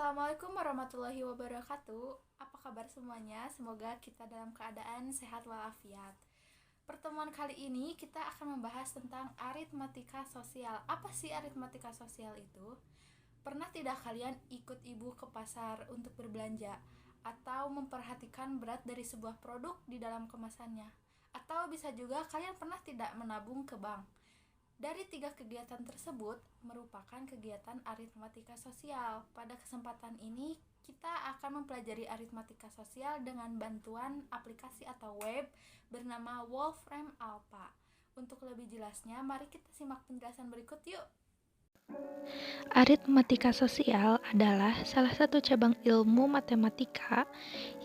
Assalamualaikum warahmatullahi wabarakatuh. Apa kabar semuanya? Semoga kita dalam keadaan sehat walafiat. Pertemuan kali ini kita akan membahas tentang aritmatika sosial. Apa sih aritmatika sosial itu? Pernah tidak kalian ikut ibu ke pasar untuk berbelanja? Atau memperhatikan berat dari sebuah produk di dalam kemasannya? Atau bisa juga kalian pernah tidak menabung ke bank? Dari 3 kegiatan tersebut merupakan kegiatan aritmatika sosial. Pada kesempatan ini, kita akan mempelajari aritmatika sosial dengan bantuan aplikasi atau web bernama Wolfram Alpha. Untuk lebih jelasnya, mari kita simak penjelasan berikut yuk. Aritmatika sosial adalah salah satu cabang ilmu matematika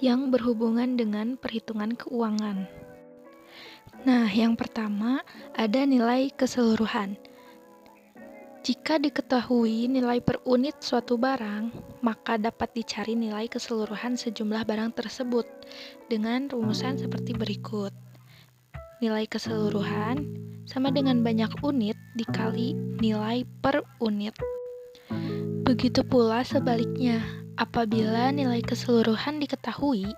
yang berhubungan dengan perhitungan keuangan. Nah, yang pertama ada nilai keseluruhan. Jika diketahui nilai per unit suatu barang, maka dapat dicari nilai keseluruhan sejumlah barang tersebut dengan rumusan seperti berikut. Nilai keseluruhan sama dengan banyak unit dikali nilai per unit. Begitu pula sebaliknya, apabila nilai keseluruhan diketahui,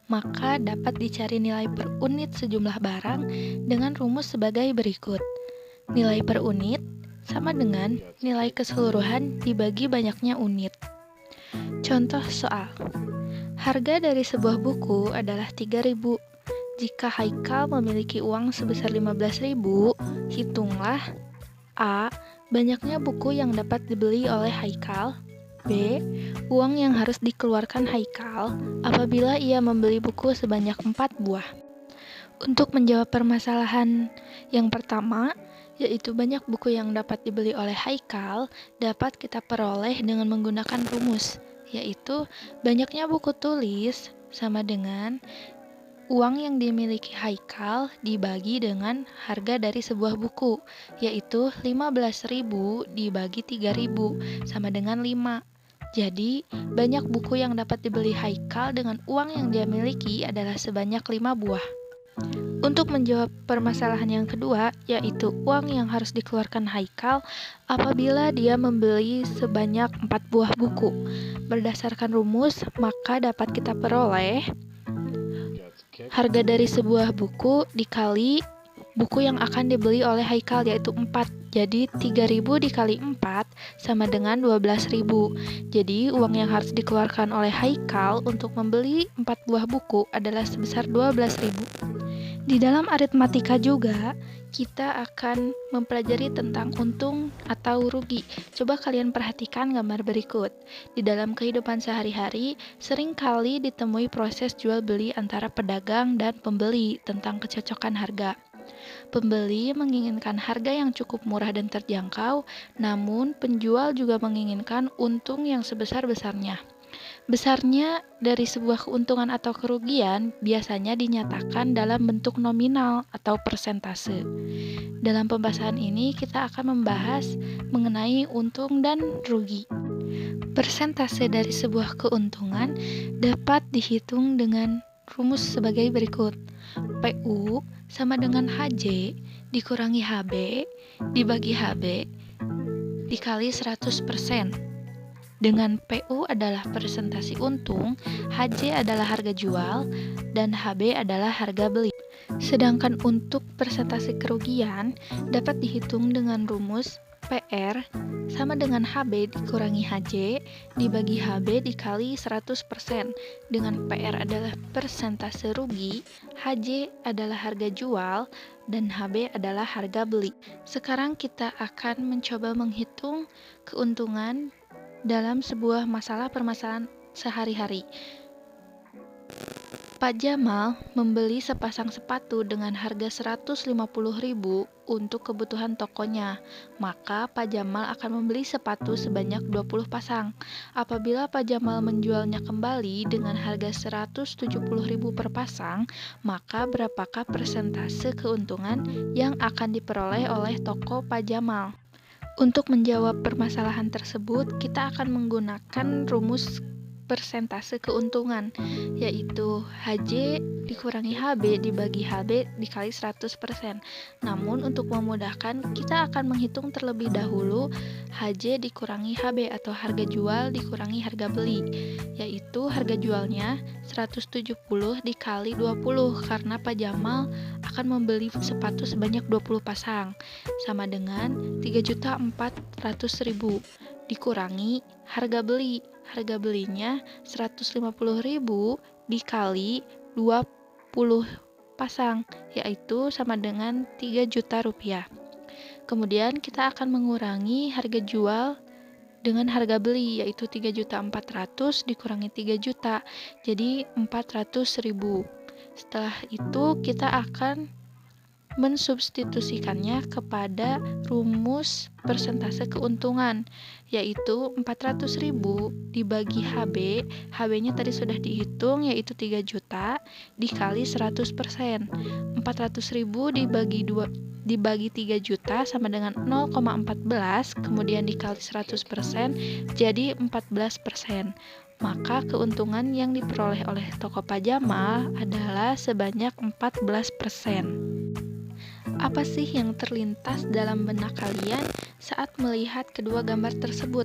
maka dapat dicari nilai per unit sejumlah barang dengan rumus sebagai berikut. Nilai per unit sama dengan nilai keseluruhan dibagi banyaknya unit. Contoh soal. Harga dari sebuah buku adalah 3.000. Jika Haikal memiliki uang sebesar 15.000, hitunglah A. Banyaknya buku yang dapat dibeli oleh Haikal. B. Uang yang harus dikeluarkan Haikal apabila ia membeli buku sebanyak 4 buah. Untuk menjawab permasalahan yang pertama, yaitu banyak buku yang dapat dibeli oleh Haikal, dapat kita peroleh dengan menggunakan rumus, yaitu banyaknya buku tulis sama dengan uang yang dimiliki Haikal dibagi dengan harga dari sebuah buku, yaitu 15.000 dibagi 3.000 sama dengan 5. Jadi, banyak buku yang dapat dibeli Haikal dengan uang yang dia miliki adalah sebanyak 5 buah. Untuk menjawab permasalahan yang kedua, yaitu uang yang harus dikeluarkan Haikal apabila dia membeli sebanyak 4 buah buku. Berdasarkan rumus, maka dapat kita peroleh harga dari sebuah buku dikali buku yang akan dibeli oleh Haikal, yaitu 4. Jadi 3.000 dikali 4 sama dengan 12.000. Jadi uang yang harus dikeluarkan oleh Haikal untuk membeli 4 buah buku adalah sebesar 12.000. Di dalam aritmatika juga kita akan mempelajari tentang untung atau rugi. Coba kalian perhatikan gambar berikut. Di dalam kehidupan sehari-hari, sering kali ditemui proses jual beli antara pedagang dan pembeli tentang kecocokan harga. Pembeli menginginkan harga yang cukup murah dan terjangkau, namun penjual juga menginginkan untung yang sebesar-besarnya. Besarnya dari sebuah keuntungan atau kerugian biasanya dinyatakan dalam bentuk nominal atau persentase. Dalam pembahasan ini kita akan membahas mengenai untung dan rugi. Persentase dari sebuah keuntungan dapat dihitung dengan rumus sebagai berikut. PU sama dengan HJ dikurangi HB dibagi HB dikali 100%. Dengan PU adalah presentasi untung, HJ adalah harga jual, dan HB adalah harga beli. Sedangkan untuk persentase kerugian dapat dihitung dengan rumus PR sama dengan HB dikurangi HJ dibagi HB dikali 100%. Dengan PR adalah persentase rugi, HJ adalah harga jual, dan HB adalah harga beli. Sekarang kita akan mencoba menghitung keuntungan dalam sebuah permasalahan sehari-hari. Pak Jamal membeli sepasang sepatu dengan harga 150.000 untuk kebutuhan tokonya. Maka Pak Jamal akan membeli sepatu sebanyak 20 pasang. Apabila Pak Jamal menjualnya kembali dengan harga 170.000 per pasang, maka berapakah persentase keuntungan yang akan diperoleh oleh toko Pak Jamal? Untuk menjawab permasalahan tersebut, kita akan menggunakan rumus persentase keuntungan, yaitu HJ dikurangi HB dibagi HB dikali 100%. Namun untuk memudahkan, kita akan menghitung terlebih dahulu HJ dikurangi HB atau harga jual dikurangi harga beli, yaitu harga jualnya 170 dikali 20 karena Pak Jamal akan membeli sepatu sebanyak 20 pasang, sama dengan 3.400.000 dikurangi harga beli. Harga belinya 150.000 dikali 20 pasang, yaitu sama dengan 3 juta rupiah. Kemudian kita akan mengurangi harga jual dengan harga beli, yaitu 3.400.000 dikurangi 3 juta, jadi 400.000. Setelah itu kita akan mensubstitusikannya kepada rumus persentase keuntungan, yaitu 400.000 dibagi HB. HB-nya tadi sudah dihitung, yaitu 3 juta dikali 100%. 400.000 dibagi 3 juta sama dengan 0,14, kemudian dikali 100% jadi 14%. Maka keuntungan yang diperoleh oleh toko Pak Jamal adalah sebanyak 14%. Apa sih yang terlintas dalam benak kalian saat melihat kedua gambar tersebut?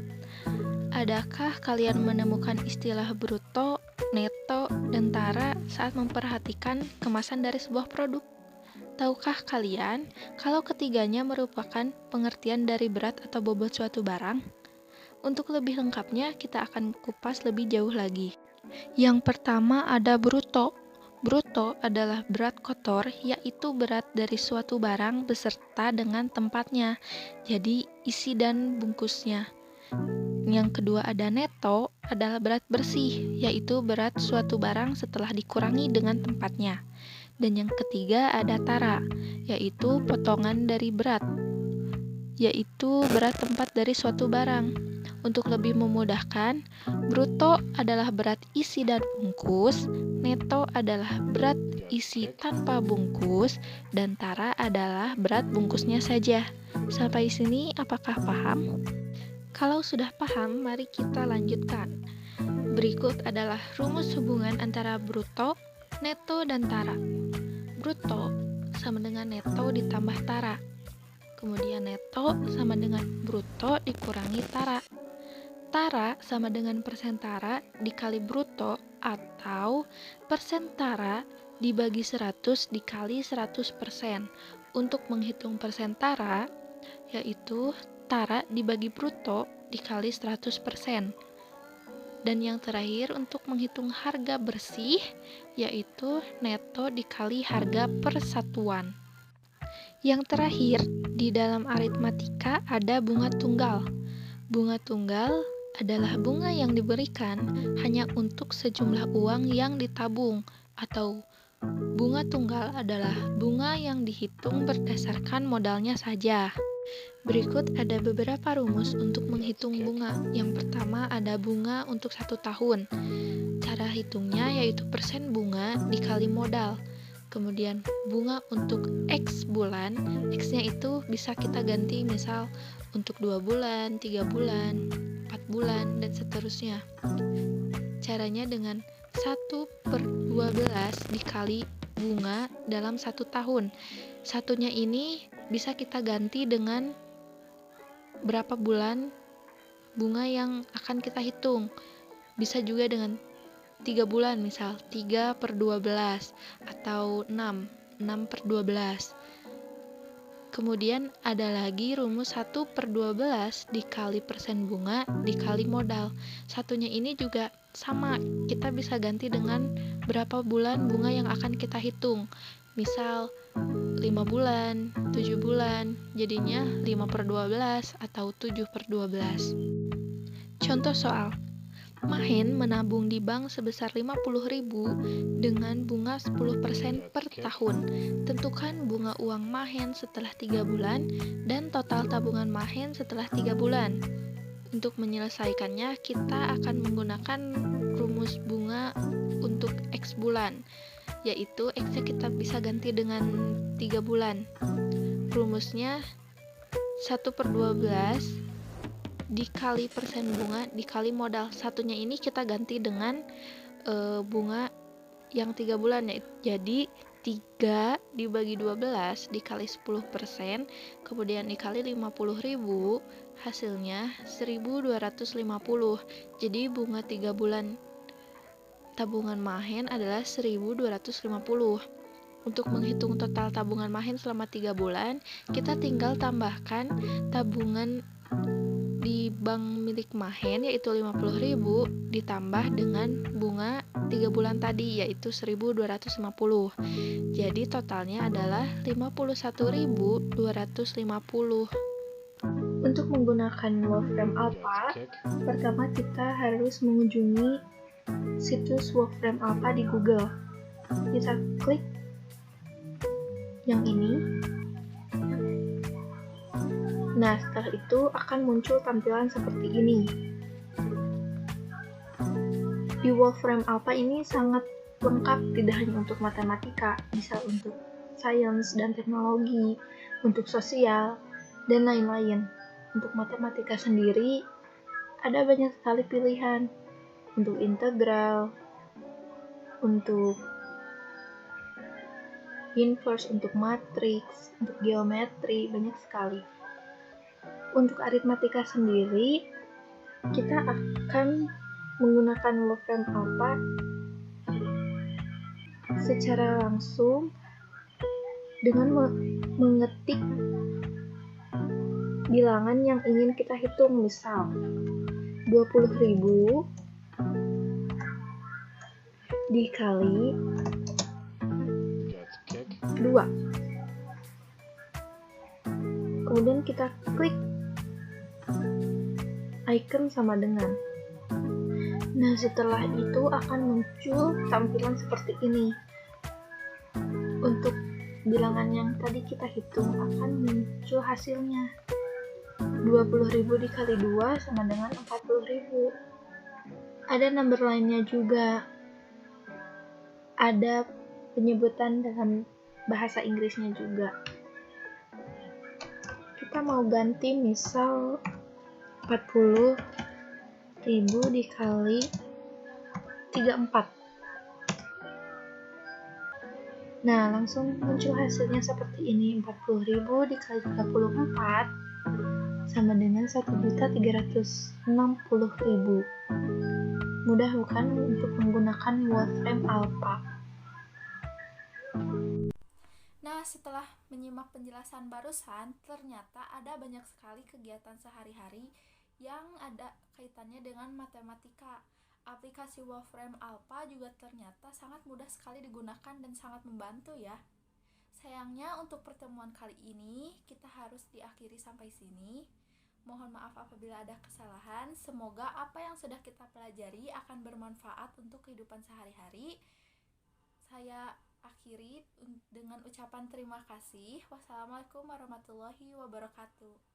Adakah kalian menemukan istilah bruto, neto, dan tara saat memperhatikan kemasan dari sebuah produk? Tahukah kalian kalau ketiganya merupakan pengertian dari berat atau bobot suatu barang? Untuk lebih lengkapnya, kita akan kupas lebih jauh lagi. Yang pertama ada bruto. Bruto adalah berat kotor, yaitu berat dari suatu barang beserta dengan tempatnya, jadi isi dan bungkusnya. Yang kedua ada neto, adalah berat bersih, yaitu berat suatu barang setelah dikurangi dengan tempatnya. Dan yang ketiga ada tara, yaitu potongan dari berat, yaitu berat tempat dari suatu barang. Untuk lebih memudahkan, bruto adalah berat isi dan bungkus, neto adalah berat isi tanpa bungkus, dan tara adalah berat bungkusnya saja. Sampai sini apakah paham? Kalau sudah paham, mari kita lanjutkan. Berikut adalah rumus hubungan antara bruto, neto, dan tara. Bruto sama dengan neto ditambah tara. Kemudian neto sama dengan bruto dikurangi tara. Tara sama dengan persen tara dikali bruto atau persen tara dibagi 100 dikali 100%. Untuk menghitung persen tara, yaitu tara dibagi bruto dikali 100%. Dan yang terakhir untuk menghitung harga bersih, yaitu neto dikali harga persatuan. Yang terakhir, di dalam aritmatika ada bunga tunggal. Bunga tunggal adalah bunga yang diberikan hanya untuk sejumlah uang yang ditabung, atau bunga tunggal adalah bunga yang dihitung berdasarkan modalnya saja. Berikut ada beberapa rumus untuk menghitung bunga. Yang pertama ada bunga untuk 1 tahun. Cara hitungnya yaitu persen bunga dikali modal. Kemudian bunga untuk X bulan, X-nya itu bisa kita ganti misal untuk 2 bulan, 3 bulan, 4 bulan, dan seterusnya. Caranya dengan 1/12 dikali bunga dalam 1 tahun. Satunya ini bisa kita ganti dengan berapa bulan bunga yang akan kita hitung. Bisa juga dengan 3 bulan, misal 3/12 atau 6/12. Kemudian ada lagi rumus 1/12 dikali persen bunga dikali modal. Satunya ini juga sama, kita bisa ganti dengan berapa bulan bunga yang akan kita hitung. Misal 5 bulan, 7 bulan, jadinya 5/12 atau 7/12. Contoh soal. Mahen menabung di bank sebesar 50.000 dengan bunga 10% per tahun. Tentukan bunga uang Mahen setelah 3 bulan dan total tabungan Mahen setelah 3 bulan. Untuk menyelesaikannya, kita akan menggunakan rumus bunga untuk X bulan, yaitu X-nya kita bisa ganti dengan 3 bulan. Rumusnya 1/12 dikali persen bunga dikali modal. Satunya ini kita ganti dengan bunga yang 3 bulan ya. Jadi 3 dibagi 12 dikali 10%, kemudian dikali 50.000, hasilnya 1.250. Jadi bunga 3 bulan tabungan Mahen adalah 1.250. Untuk menghitung total tabungan Mahen selama 3 bulan, kita tinggal tambahkan tabungan di bank milik Mahen yaitu 50.000 ditambah dengan bunga 3 bulan tadi yaitu 1.250. Jadi totalnya adalah 51.250. Untuk menggunakan Wolfram Alpha, pertama kita harus mengunjungi situs Wolfram Alpha di Google. Kita klik yang ini. Nah, setelah itu akan muncul tampilan seperti ini. Di Wolfram Alpha ini sangat lengkap, tidak hanya untuk matematika, bisa untuk sains dan teknologi, untuk sosial, dan lain-lain. Untuk matematika sendiri, ada banyak sekali pilihan. Untuk integral, untuk inverse, untuk matriks, untuk geometri, banyak sekali. Untuk aritmatika sendiri, kita akan menggunakan Wolfram Alpha secara langsung dengan mengetik bilangan yang ingin kita hitung. Misal 20.000 dikali 2. Kemudian kita klik icon sama dengan. Nah, setelah itu akan muncul tampilan seperti ini. Untuk bilangan yang tadi kita hitung akan muncul hasilnya. 20.000 dikali 2 sama dengan 40.000. Ada number lainnya juga. Ada penyebutan dalam bahasa Inggrisnya juga. Kita mau ganti misal 40.000 dikali 34. Nah, langsung muncul hasilnya seperti ini. 40.000 dikali 34 sama dengan 1.360.000. Mudah bukan untuk menggunakan Wolfram Alpha? Nah, setelah menyimak penjelasan barusan, ternyata ada banyak sekali kegiatan sehari-hari yang ada kaitannya dengan matematika. Aplikasi Wolfram Alpha juga ternyata sangat mudah sekali digunakan dan sangat membantu ya. Sayangnya untuk pertemuan kali ini kita harus diakhiri sampai sini. Mohon maaf apabila ada kesalahan. Semoga apa yang sudah kita pelajari akan bermanfaat untuk kehidupan sehari-hari. Saya akhiri dengan ucapan terima kasih. Wassalamualaikum warahmatullahi wabarakatuh.